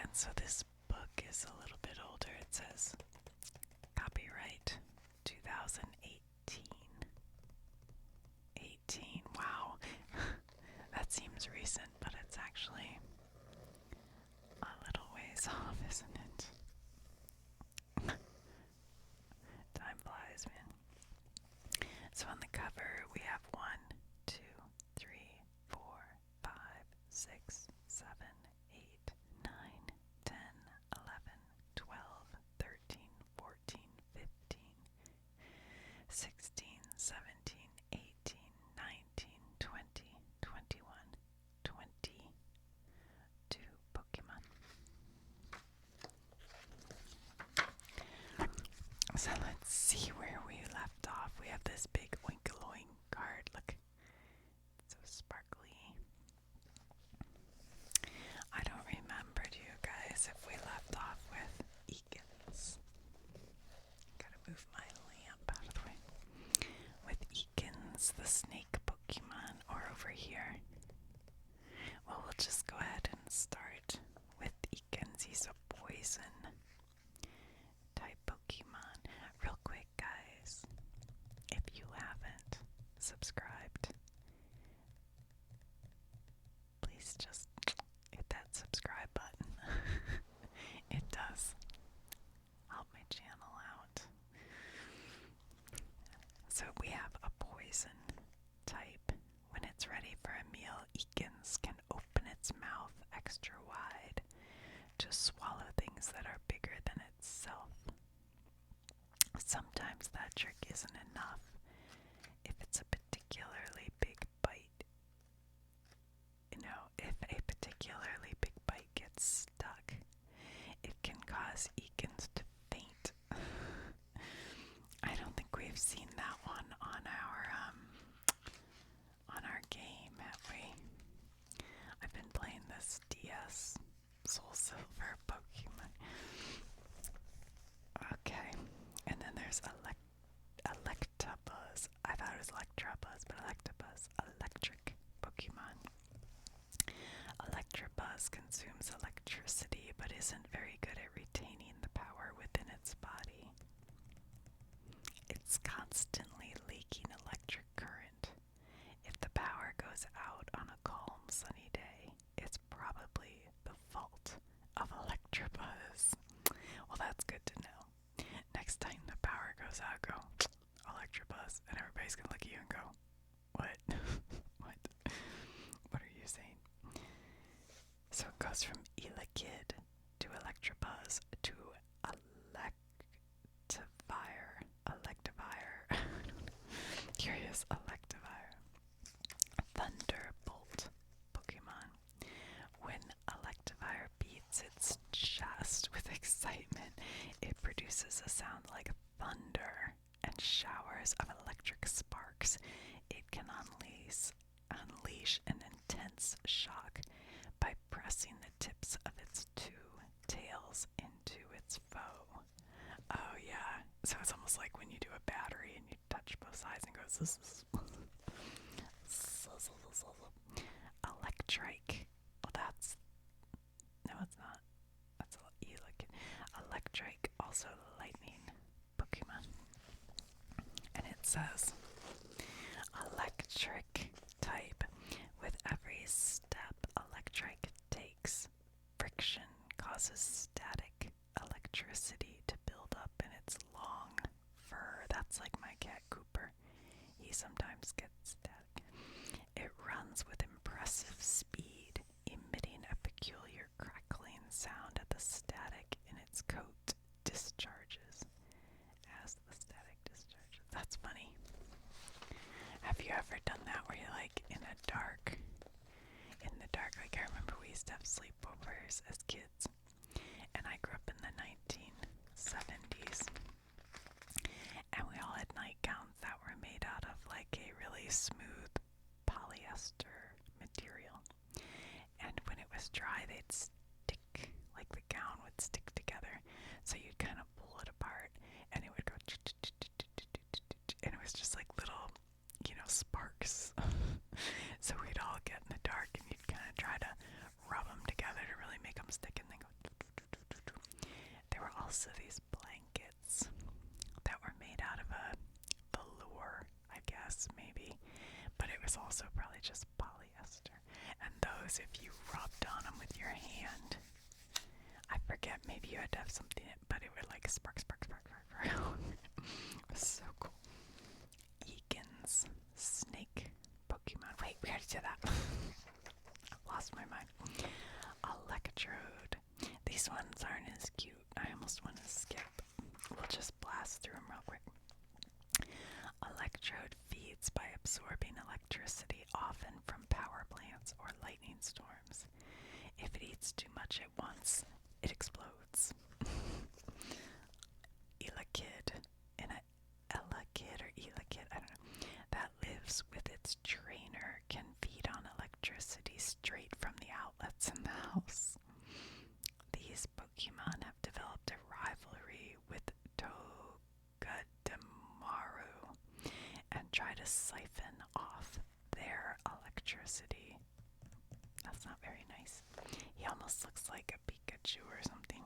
And so this book is a little bit older. It says copyright 2018. 18. Wow. That seems recent, but it's actually a little ways off, isn't it? Time flies, man. So on the cover, we have 1, 2, 3, 4, 5, 6, 7, 8, 9, 10, 11, 12, 13, 14, 15, 16, 17, 18, 19, 20, 21, 22 Pokemon. So let's see where we left off. We have this big oinkaloink card. Look, it's so sparkly. I don't remember, do you guys, if we left off with Eakins. Gotta move my lamp out of the way. With Eakins, the snake Pokemon, or over here. Well, we'll just go ahead and start with Eakins. He's a poison type Pokemon. Real quick, guys, if you haven't subscribed, please just hit that subscribe button. It does help my channel out. So we have a poison type. When it's ready for a meal, Eakins can open its mouth extra wide to swallow things that are bigger than itself. Sometimes that trick isn't enough. If it's a particularly big bite, if a particularly big bite gets stuck, it can cause Eakins to faint. I don't think we've seen that one on our game, have we? I've been playing this DS Soul Silver Pokemon. Okay, and then there's Electabuzz. I thought it was Electabuzz, but Electabuzz, electric Pokemon. Electabuzz consumes electricity, but isn't very good at retaining the power within its body. It's constantly leaking electric current. If the power goes out on a calm, sunny day, it's probably the fault of Electabuzz. Well, that's good to know. Next time the power goes out, go Electabuzz, and everybody's gonna look at you and go, "What? What? What are you saying?" So it goes from Elekid to Electabuzz to Electivire. Curious Electivire. Thunderbolt Pokemon. When Electivire beats its chest with excitement, it produces a sound like thunder and showers of electric sparks. It can unleash an intense shock by pressing the tips of its two tails into its foe. Oh yeah, so it's almost like when you do a battery and you touch both sides and goes Electrike. Well, no, it's not. That's Electrike, also lightning Pokemon. And it says electric type. With every step Electrike takes, friction causes static electricity to build up in its long fur. That's like my cat Cooper. He sometimes gets static. It runs with impressive speed, emitting a peculiar crackling sound at the static in its coat discharges. As the static discharges. That's funny. Have you ever done that where you're like in the dark, like I remember we used to have sleepovers as kids, and I grew up in the 1970s, and we all had nightgowns that were made out of like a really smooth polyester material, and when it was dry they'd stick, like the gown would stick together, so you'd kind of pull it apart and it would go and it was just like little sparks. So we'd all get in the dark and you'd kind of try to rub them together to really make them stick, and then go Also, these blankets that were made out of a velour, I guess, maybe, but it was also probably just polyester. And those, if you rubbed on them with your hand, I forget, maybe you had to have something, but it would like spark, spark, spark, spark, spark. It was so cool. Egan's snake Pokemon. Wait, we already did that. I lost my mind. Electrode. These ones aren't as cute. I almost want to skip. We'll just blast through them real quick. Electrode feeds by absorbing electricity, often from power plants or lightning storms. If it eats too much at once, it explodes. Elakid, Elakid or Elakid, I don't know, that lives with its trainer, can feed on electricity straight from the outlets in the house. These Pokemon have developed a rivalry with Togedemaru and try to siphon off their electricity. That's not very nice. He almost looks like a Pikachu or something.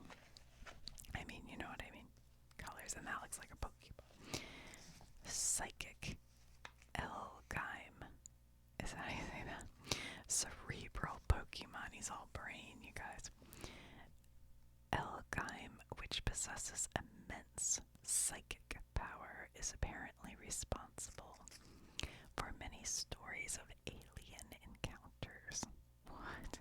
I mean, you know what I mean. Colors, and that looks like a Pokeball. Psychic Elgime. Is that how you say that? Cerebral Pokemon. He's all brain, you guys. Elgime, which possesses immense psychic power, is apparently responsible for many stories of alien encounters. What?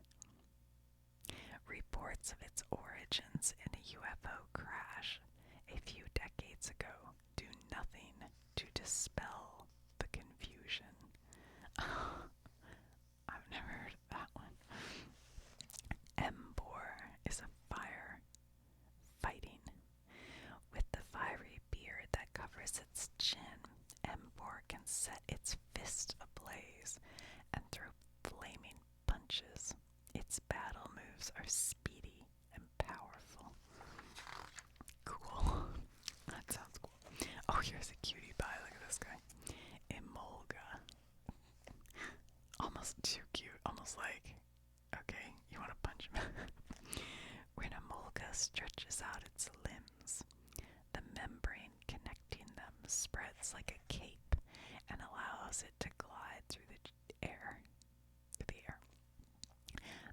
Reports of its origins in a UFO crash a few decades ago do nothing to dispel the confusion. I've never heard of that one. Embor is a fire fighting. With the fiery beard that covers its chin, Embor can set its fist ablaze and throw flaming punches. Its battle moves are speedy and powerful. Cool. That sounds cool. Oh, here's a cutie pie. Look at this guy. Emolga. Almost too cute. Almost like, okay, you want to punch him. When Emolga stretches out its limbs, the membrane connecting them spreads like a cape and allows it to glide through the air.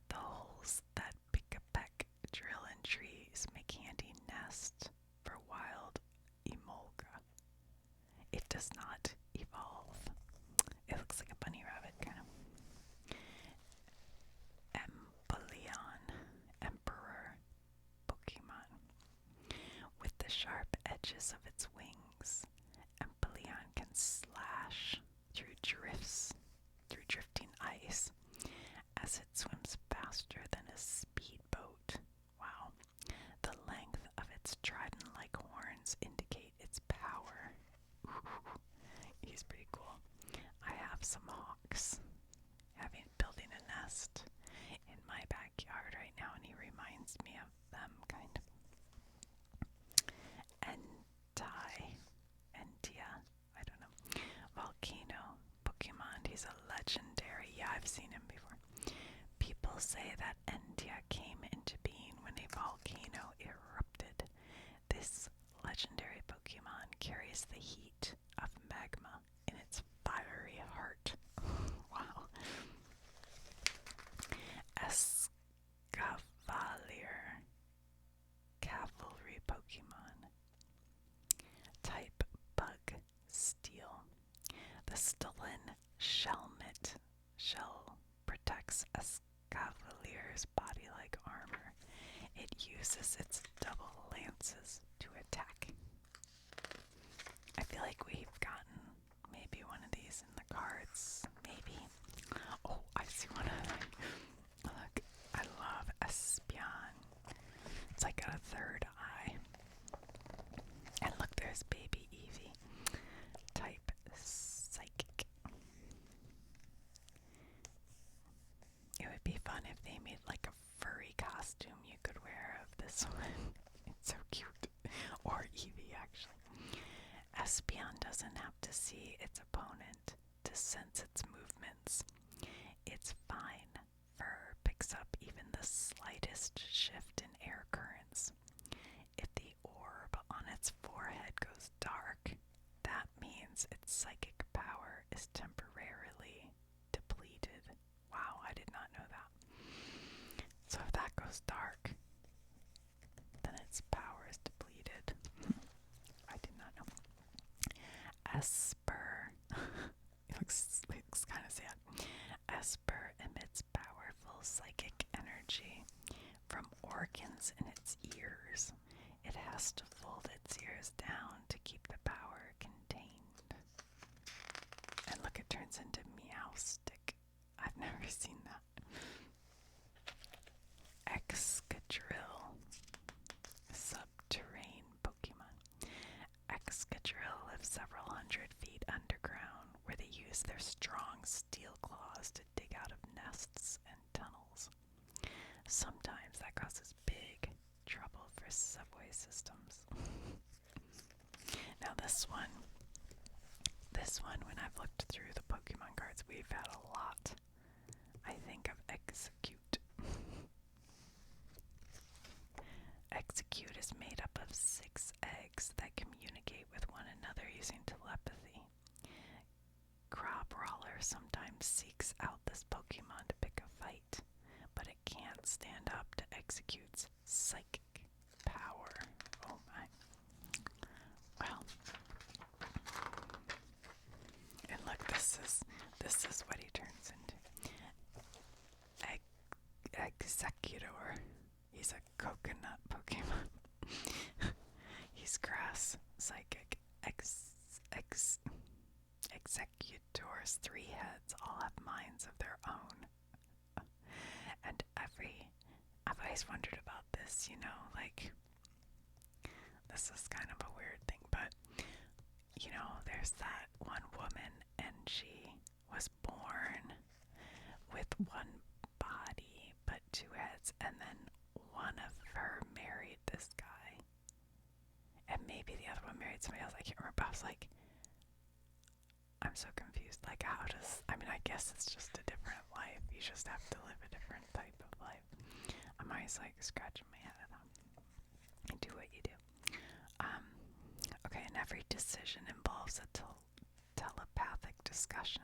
The holes that Pick-a-Peck drill in trees make handy nests for wild Emolga. It does not evolve. It looks like a bunny rabbit, kind of. Empoleon, Emperor Pokemon. With the sharp edges of its wings, Empoleon can slash through drifting ice as it swims faster than a speedboat. Wow. The length of its trident-like horns indicate its power. Ooh, he's pretty cool. I have some hawks building a nest in my backyard right now, and he reminds me of them, kind of. Entia, I don't know. Volcano Pokemon, he's a legendary. Yeah, I've seen him before. People say that Entia came into being when a volcano erupted. This legendary Pokemon carries the heat of magma in its fiery heart. Wow. Escavalier, cavalry Pokemon. Type Bug Steel. The stolen Shelmet shell protects Escavalier's body like armor. It uses its double lances to attack. I feel like we've gotten maybe one of these in the cards. Maybe. Oh, I see one of them. Look, I love Espion. It's like got a third eye. And look, there's baby Eevee. Type Psychic. It would be fun if they made like a furry costume you could wear of this one. It's so cute. Or Eevee, actually. Espion doesn't have to see its opponent to sense its movements. Its fine fur picks up even the slightest shift in air currents. If the psychic power is temporarily depleted. Wow, I did not know that. So if that goes dark, then its power is depleted. I did not know. Esper. looks kind of sad. Esper emits powerful psychic energy from organs in its ears. It has to fold its ears down to keep the power contained. And look, it turns into Meowstick. I've never seen that. Excadrill. Subterranean Pokemon. Excadrill live several hundred feet underground, where they use their strong steel claws to dig out of nests and tunnels. Sometimes that causes big trouble for subway systems. Now this one, when I've looked through the Pokemon cards, we've had a lot, I think, of Execute. Execute is made up of 6 eggs that communicate with one another using telepathy. Crabrawler sometimes seeks out this Pokemon to pick a fight, but it can't stand up to Execute's psychic power. Oh my. Well. And look, this is what he turns into. Executor. He's a coconut Pokemon. He's grass, psychic, Executor's 3 heads all have minds of their own. And I've always wondered about this, like, this is kind of a weird thing, but, there's that one woman, and she was born with one body, but 2 heads, and then one of her married this guy, and maybe the other one married somebody else. I can't remember. I was like, I'm so confused. Like, I guess it's just a different life. You just have to live a different type of life. I'm always like scratching my head at that. And do what you do. Okay, and every decision involves a telepathic discussion.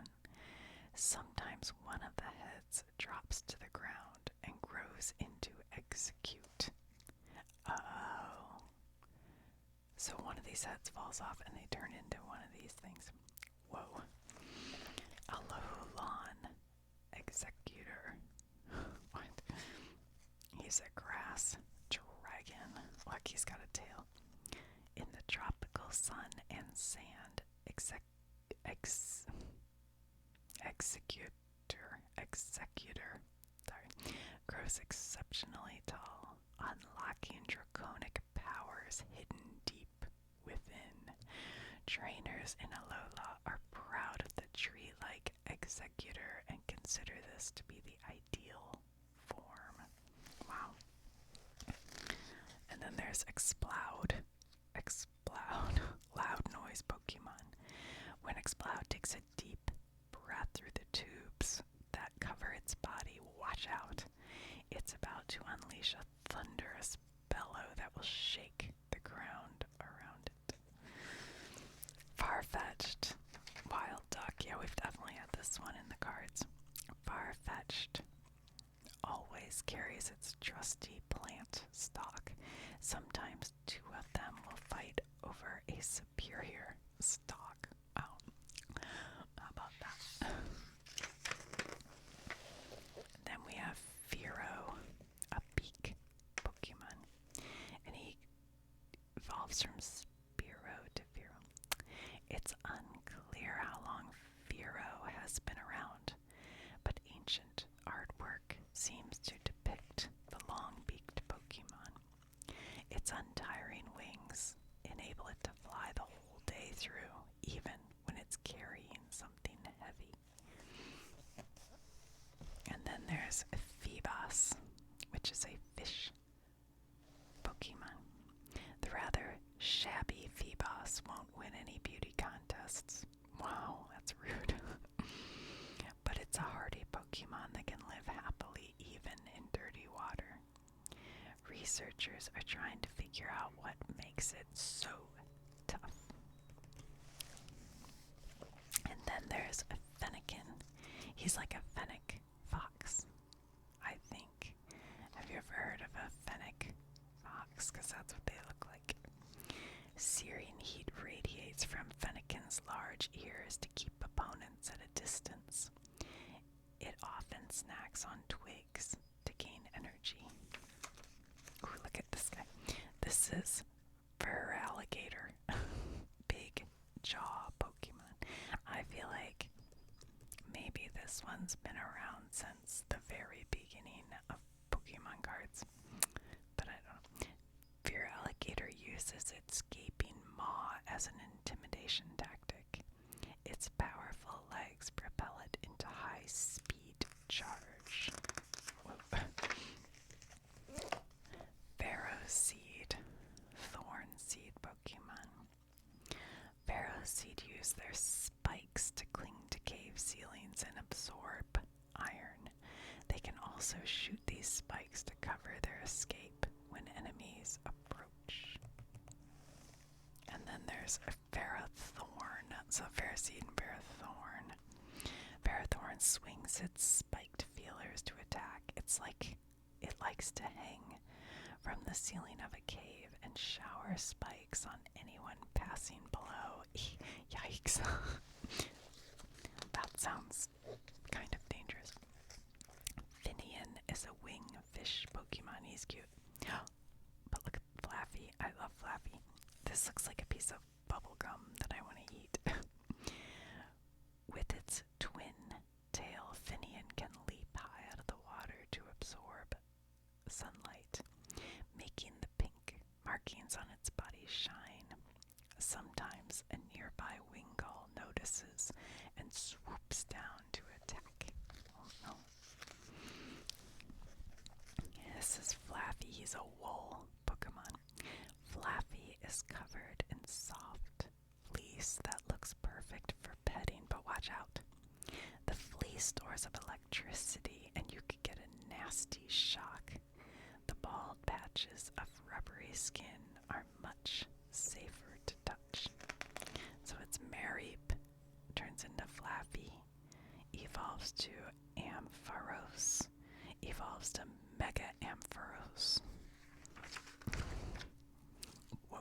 Sometimes one of the heads drops to the ground and grows into Execute. Oh. So one of these heads falls off and they turn into one of these things. Whoa. Alolan Executor. What? He's a grass dragon. Look, he's got a tail. In the tropical sun and sand, Executor, grows exceptionally tall, unlocking draconic powers hidden deep within. Trainers in Alola are proud of the tree-like Executor and consider this to be the ideal form. Wow. And then there's Exploud. Loud noise Pokemon. When Exploud takes a deep breath through the tubes that cover its body, watch out. It's about to unleash a thunderous bellow that will shake the ground around it. Farfetch'd. Wild Duck. Yeah, we've definitely had this one in the cards. Farfetch'd always carries its trusty plant stock. Sometimes 2 of them will fight over a superior stock. Wow. How about that? Then we have Fearow, a beak Pokemon. And he evolves from Spearow to Fearow. It's unclear how long Fearow has been around, but ancient artwork seems to depict the long-beaked Pokemon. Its untiring wings enable it to fly the whole day through, even when it's carrying something heavy. And then there's Phoebos, which is a fish Pokemon. The rather shabby Phoebos won't win any beauty contests. Wow, that's rude. But it's a hardy Pokemon that can live happily even in dirty water. Researchers are trying to figure out what makes it so tough. then there's a Fennekin. He's like a fennec fox, I think. Have you ever heard of a fennec fox? Because that's what they look like. Searing heat radiates from Fennekin's large ears to keep opponents at a distance. It often snacks on twigs to gain energy. Ooh, look at this guy. This is fur alligator. Big jaw Pokemon. I feel like maybe this one's been around since the very beginning of Pokemon cards, but I don't know. Fear Alligator uses its gaping maw as an intimidation tactic. Its powerful legs propel it into high-speed charge. Barrowseed, Thorn Seed Pokemon. Barrowseed use their spikes to cling to cave ceilings and absorb iron. They can also shoot these spikes to cover their escape when enemies approach. And then there's a Ferrothorn. So Ferroseed and Ferrothorn. Ferrothorn swings its spiked feelers to attack. It's like it likes to hang from the ceiling of a cave and shower spikes on anyone passing below. Yikes. That sounds kind of dangerous. Finian is a wingfish Pokemon. He's cute. But look at Flaffy. I love Flaffy. This looks like a piece of bubble gum that I want to eat. With its twin tail, Finian can leap high out of the water to absorb sunlight, making the pink markings on its body shine. Sometimes a nearby Wingull notices and swoops down to attack. Oh no. This is Flaffy. He's a wool Pokemon. Flaffy is covered in soft fleece that looks perfect for petting, but watch out. The fleece stores up electricity and you could get a nasty shock. The bald patches of rubbery skin are much safer to touch. So it's Mareep, turns into Flappy, evolves to Ampharos, evolves to Mega Ampharos. Whoa.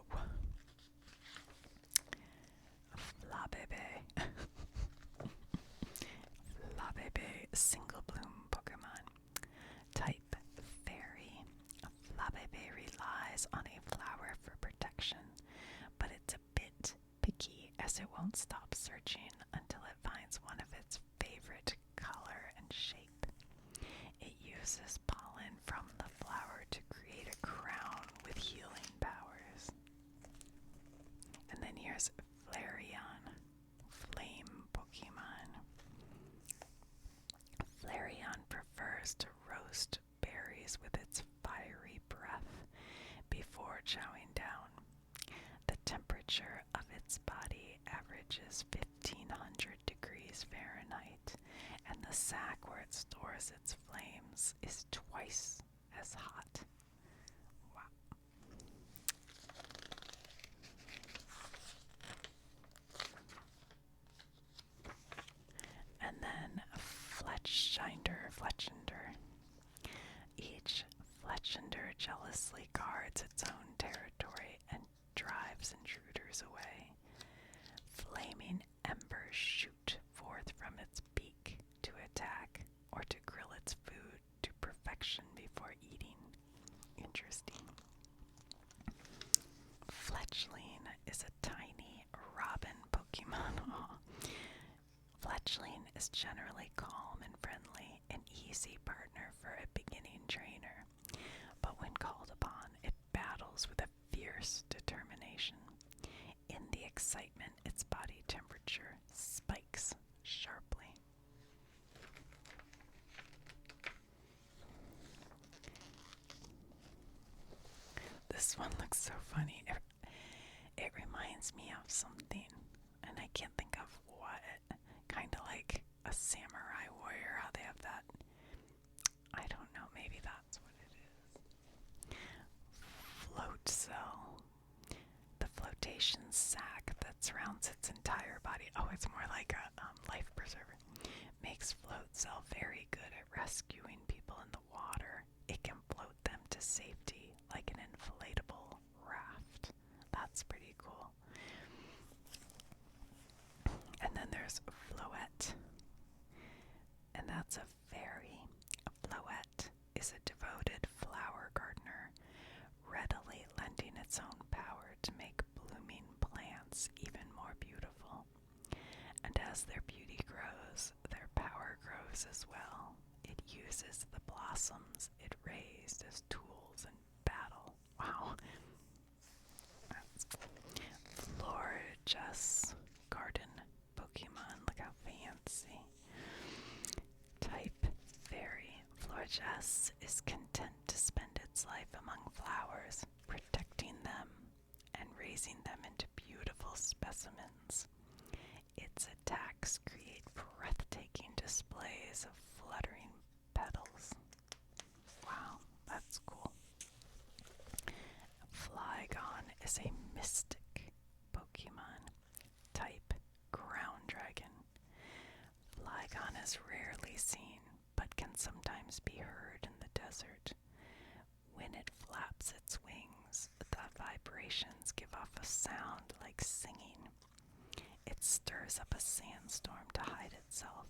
Flabebe. Flabebe, single bloom Pokemon. Type Fairy. Flabebe relies on a flower for protection, but it's a bit picky as it won't stop searching until it finds one of its favorite color and shape. It uses pollen from the flower to create a crown with healing powers. And then here's Flareon, flame Pokemon. Flareon prefers to roast berries with its fiery breath before chowing down. The temperature of its body averages 1500 degrees Fahrenheit, and the sac where it stores its flames is twice as hot. Wow. And then Fletchinder. Each Fletchinder jealously guards its own territory and drives intruders away. Flaming embers shoot forth from its beak to attack or to grill its food to perfection before eating. Interesting. Fletchling is a tiny robin Pokemon. Fletchling is generally calm and friendly, an easy partner for a beginning trainer, but when called upon, it battles with a fierce determination. In the excitement, its body temperature spikes sharply. This one looks so funny. It reminds me of something, and I can't think of what. Kind of like a samurai warrior, how they have that. I don't know, maybe that's what it is. Float cell. The flotation sac that surrounds its entire body. Oh, it's more like a itself very good at rescuing people in the water. It can float them to safety like an inflatable raft. That's pretty cool. And then there's Floette. And that's a fairy. Floette is a devoted flower gardener, readily lending its own power to make blooming plants even more beautiful. And as their beauty grows, their power grows as well. It uses the blossoms it raised as tools in battle. Wow. That's Florges Garden Pokemon. Look how fancy. Type Fairy. Florges is content to spend its life among flowers, protecting them and raising them into beautiful specimens. Its attacks create breathtaking displays of fluttering petals. Wow, that's cool. Flygon is a mystic Pokemon. Type Ground Dragon. Flygon is rarely seen, but can sometimes be heard in the desert. When it flaps its wings, the vibrations give off a sound like singing. It stirs up a sandstorm to hide itself,